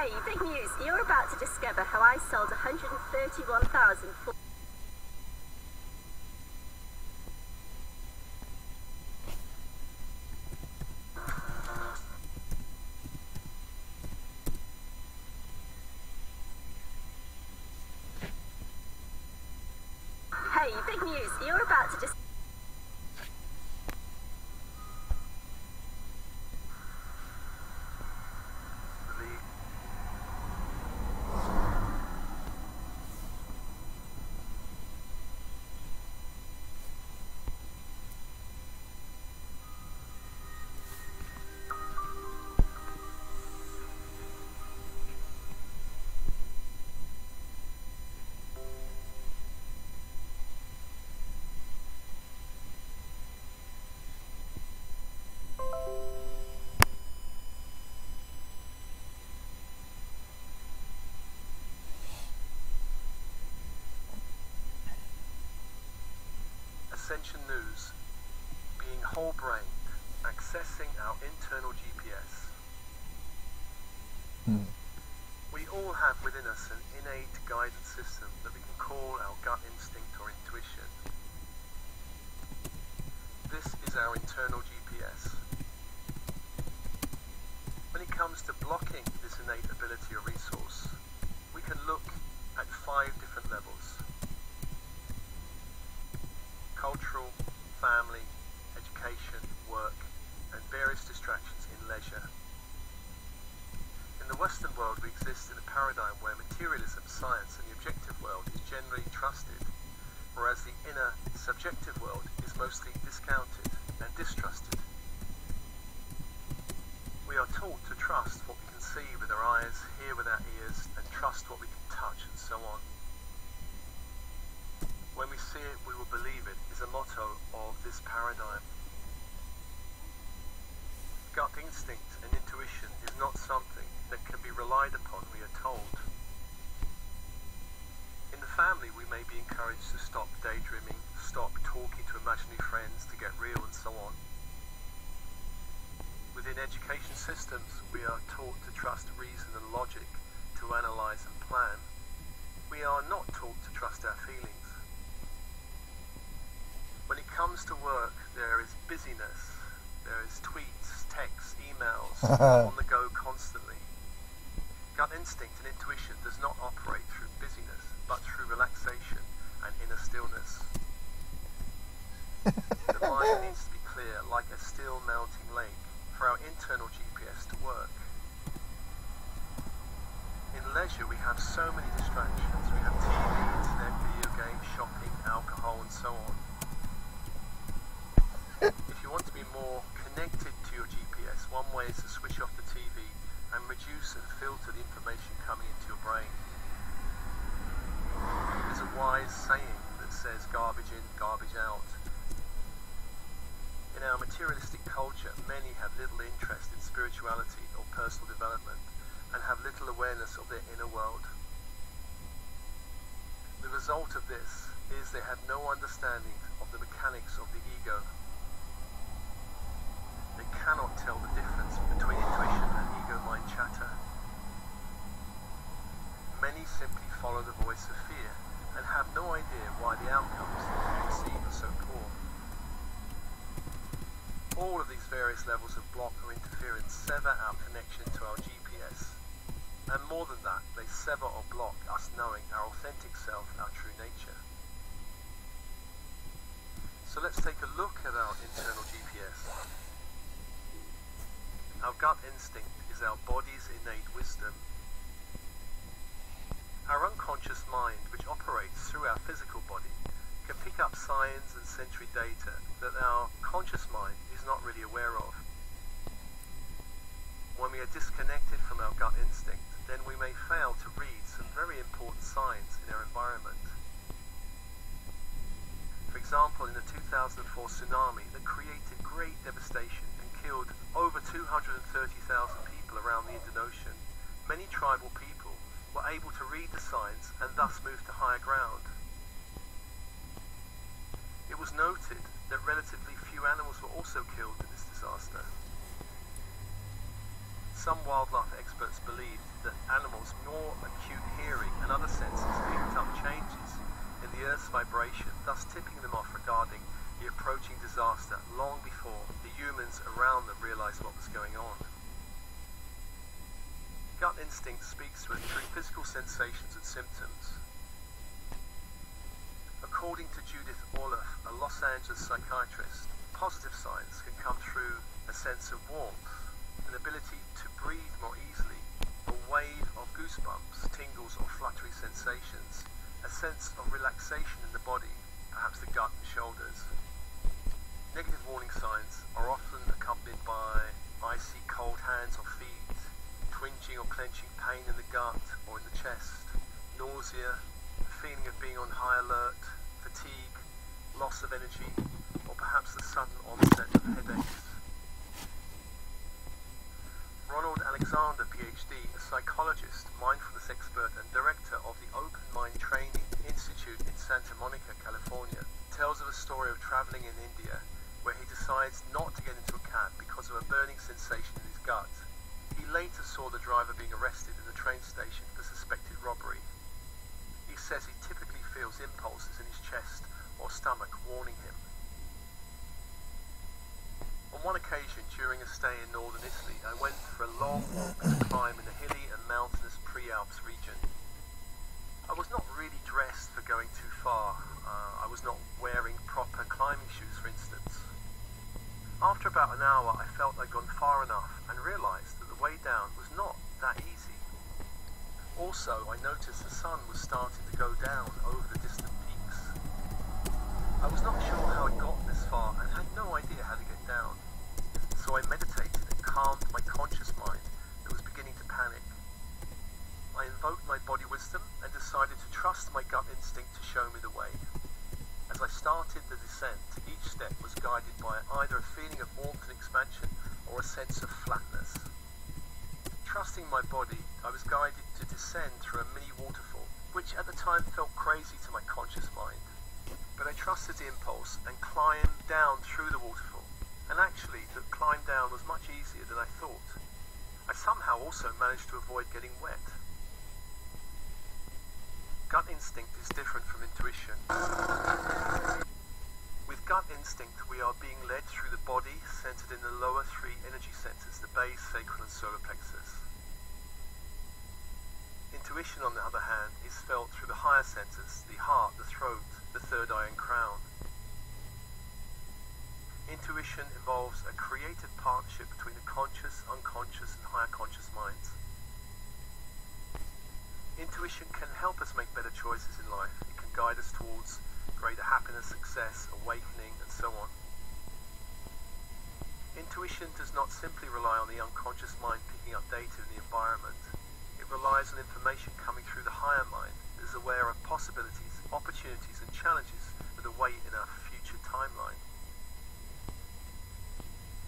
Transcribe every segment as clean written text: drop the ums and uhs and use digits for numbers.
Hey, big news. You're about to discover how I sold 131,000. Hey, big news. You're about to discover. Ascension News, being whole-brained, accessing our internal GPS. We all have within us an innate guidance system that we can call our gut instinct or intuition. This is our internal GPS. When it comes to blocking this innate ability or resource, we can look at 5 different levels: cultural, family, education, work, and various distractions in leisure. In the Western world, we exist in a paradigm where materialism, science, and the objective world is generally trusted, whereas the inner, subjective world is mostly discounted and distrusted. We are taught to trust what we can see with our eyes, hear with our ears, and trust what we can touch, and so on. When we see it, we will believe it, is a motto of this paradigm. Gut instinct and intuition is not something that can be relied upon, we are told. In the family, we may be encouraged to stop daydreaming, stop talking to imaginary friends, to get real, and so on. Within education systems, we are taught to trust reason and logic, to analyze and plan. We are not taught to trust our feelings. When it comes to work, there is busyness, there is tweets, texts, emails, on the go constantly. Gut instinct and intuition does not operate through busyness, but through relaxation and inner stillness. The mind needs to be clear, like a still mounting lake, for our internal GPS to work. In leisure, we have so many distractions. We have TV, internet, video games, shopping, alcohol, and so on. If you want to be more connected to your GPS, one way is to switch off the TV and reduce and filter the information coming into your brain. There's a wise saying that says garbage in, garbage out. In our materialistic culture, many have little interest in spirituality or personal development and have little awareness of their inner world. The result of this is they have no understanding of the mechanics of the ego. They cannot tell the difference between intuition and ego-mind chatter. Many simply follow the voice of fear and have no idea why the outcomes that they receive are so poor. All of these various levels of block or interference sever our connection to our GPS. And more than that, they sever or block us knowing our authentic self, our true nature. So let's take a look at our internal GPS. Our gut instinct is our body's innate wisdom. Our unconscious mind, which operates through our physical body, can pick up signs and sensory data that our conscious mind is not really aware of. When we are disconnected from our gut instinct, then we may fail to read some very important signs in our environment. For example, in the 2004 tsunami that created great devastation and killed over 230,000 people around the Indian Ocean, many tribal people were able to read the signs and thus move to higher ground. It was noted that relatively few animals were also killed in this disaster. some wildlife experts believed that animals' more acute hearing and other senses picked up changes in the Earth's vibration, thus tipping them off regarding the approaching disaster long before the humans around them realized what was going on. Gut instinct speaks to us through physical sensations and symptoms. According to Judith Orloff, a Los Angeles psychiatrist, positive signs can come through a sense of warmth, an ability to breathe more easily, a wave of goosebumps, tingles or fluttery sensations, a sense of relaxation in the body, perhaps the gut and shoulders. Negative warning signs are often accompanied by icy cold hands or feet, twinging or clenching pain in the gut or in the chest, nausea, a feeling of being on high alert, fatigue, loss of energy, or perhaps the sudden onset of headaches. Ronald Alexander, PhD, a psychologist, mindfulness expert and director of the Open Mind Training Institute in Santa Monica, California, tells of a story of traveling in India where he decides not to get into a cab because of a burning sensation in his gut. He later saw the driver being arrested in the train station for suspected robbery. He says he typically feels impulses in his chest or stomach warning him. On one occasion, during a stay in northern Italy, I went for a long walk to climb in the hilly and mountainous Pre-Alps region. I was not really dressed for going too far. I was not wearing proper climbing shoes, for instance. After about an hour, I felt I'd gone far enough and realized that the way down was not that easy. Also, I noticed the sun was starting to go down over the distant peaks. I was not sure how I'd gotten this far and had no idea how to get down. So I meditated and calmed my conscious mind that was beginning to panic. I invoked my body wisdom and decided to trust my gut instinct to show me the way. As I started the descent, each step was guided by either a feeling of warmth and expansion or a sense of flatness. Trusting my body, I was guided to descend through a mini waterfall, which at the time felt crazy to my conscious mind. But I trusted the impulse and climbed down through the waterfall. And actually, the climb down was much easier than I thought. I somehow also managed to avoid getting wet. Gut instinct is different from intuition. With gut instinct, we are being led through the body, centered in the lower three energy centers, the base, sacral and solar plexus. Intuition, on the other hand, is felt through the higher centers, the heart, the throat, the third eye and crown. Intuition involves a creative partnership between the conscious, unconscious and higher conscious minds. Intuition can help us make better choices in life. It can guide us towards greater happiness, success, awakening, and so on. Intuition does not simply rely on the unconscious mind picking up data in the environment. It relies on information coming through the higher mind that is aware of possibilities, opportunities, and challenges that await in our future timeline.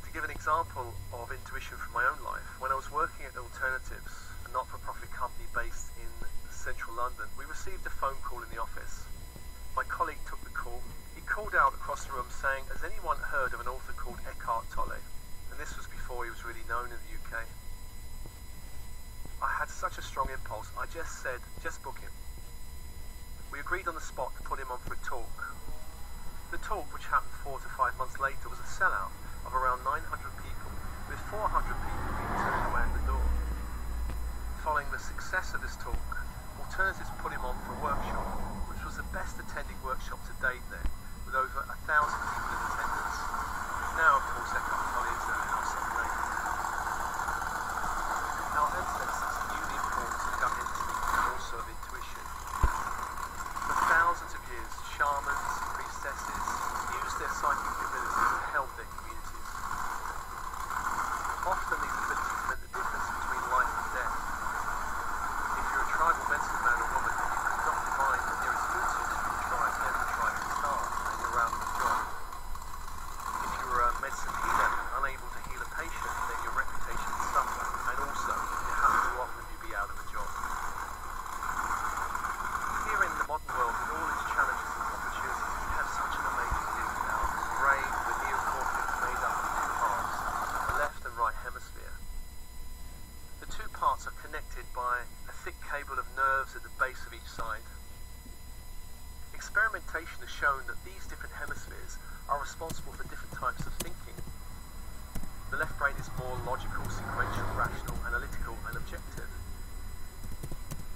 To give an example of intuition from my own life, when I was working at Alternatives, a not-for-profit company based in central London, we received a phone call in the office. My colleague took the call. He called out across the room saying, "Has anyone heard of an author called Eckhart Tolle?" And this was before he was really known in the UK. I had such a strong impulse, I just said, "Just book him." We agreed on the spot to put him on for a talk. The talk, which happened 4 to 5 months later, was a sellout of around 900 people, with 400 people being turned away at the door. Following the success of this talk, Alternatives put him on for a workshop, which was the best attended workshop to date there, with over 1,000 people in attendance. Now, of course, Eckhart Tolle is a household name. Our ancestors knew the importance of gut instinct and also of intuition. For thousands of years, shamans, priestesses used their psychic abilities to help their communities. Often these abilities meant the difference between life and death. If you're a tribal medicine man or woman and you could not divine the nearest food source for your tribe, then the tribe would starve and you're out of a job. If you were a medicine healer unable to heal a patient, then your reputation would suffer, and also, how often you'd be out of a job. Here in the modern world, with all its challenges and opportunities, we have such an amazing gift, our brain, thick cable of nerves at the base of each side. Experimentation has shown that these different hemispheres are responsible for different types of thinking. The left brain is more logical, sequential, rational, analytical, and objective.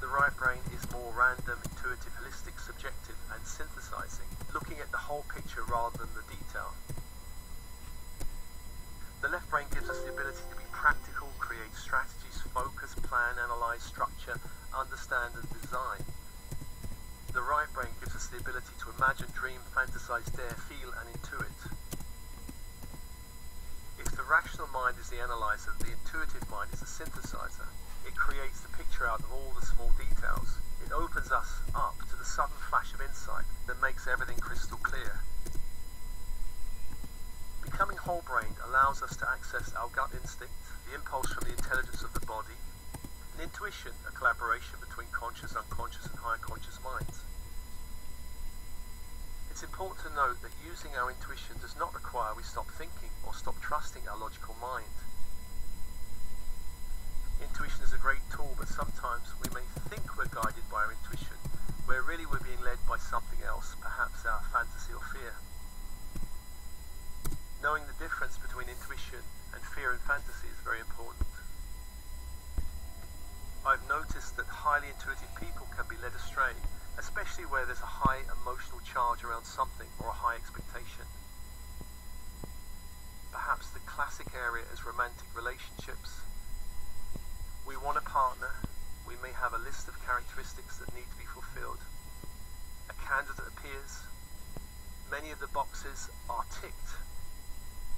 The right brain is more random, intuitive, holistic, subjective, and synthesizing, looking at the whole picture rather than the detail. The left brain gives us the ability to be practical, create strategies, focus, plan, analyze, structure, understand, and design. The right brain gives us the ability to imagine, dream, fantasize, dare, feel, and intuit. If the rational mind is the analyzer, the intuitive mind is the synthesizer. It creates the picture out of all the small details. It opens us up to the sudden flash of insight that makes everything crystal clear. Becoming whole-brained allows us to access our gut instinct, the impulse from the intelligence of the body, and intuition, a collaboration between conscious, unconscious, and higher conscious minds. It's important to note that using our intuition does not require we stop thinking or stop trusting our logical mind. Intuition is a great tool, but sometimes we may think we're guided by our intuition, where really we're being led by something else, perhaps our fantasy or fear. Knowing the difference between intuition and fear and fantasy is very important. I've noticed that highly intuitive people can be led astray, especially where there's a high emotional charge around something or a high expectation. Perhaps the classic area is romantic relationships. We want a partner, we may have a list of characteristics that need to be fulfilled. A candidate appears, many of the boxes are ticked.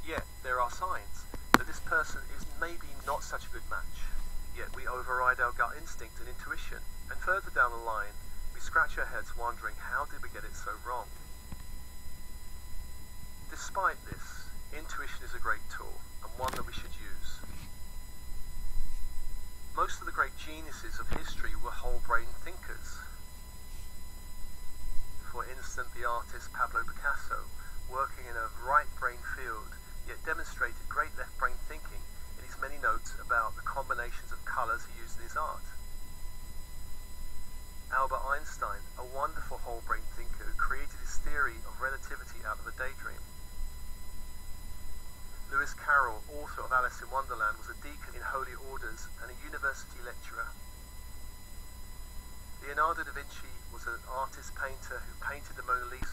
Yet there are signs that this person is maybe not such a good match. Yet we override our gut instinct and intuition, and further down the line, we scratch our heads wondering, how did we get it so wrong? Despite this, intuition is a great tool, and one that we should use. Most of the great geniuses of history were whole-brain thinkers. For instance, the artist Pablo Picasso, working in a right-brain field, yet demonstrated great left-brain thinking in his many notes about the combinations of colours he used in his art. Albert Einstein, a wonderful whole-brain thinker who created his theory of relativity out of a daydream. Lewis Carroll, author of Alice in Wonderland, was a deacon in holy orders and a university lecturer. Leonardo da Vinci was an artist-painter who painted the Mona Lisa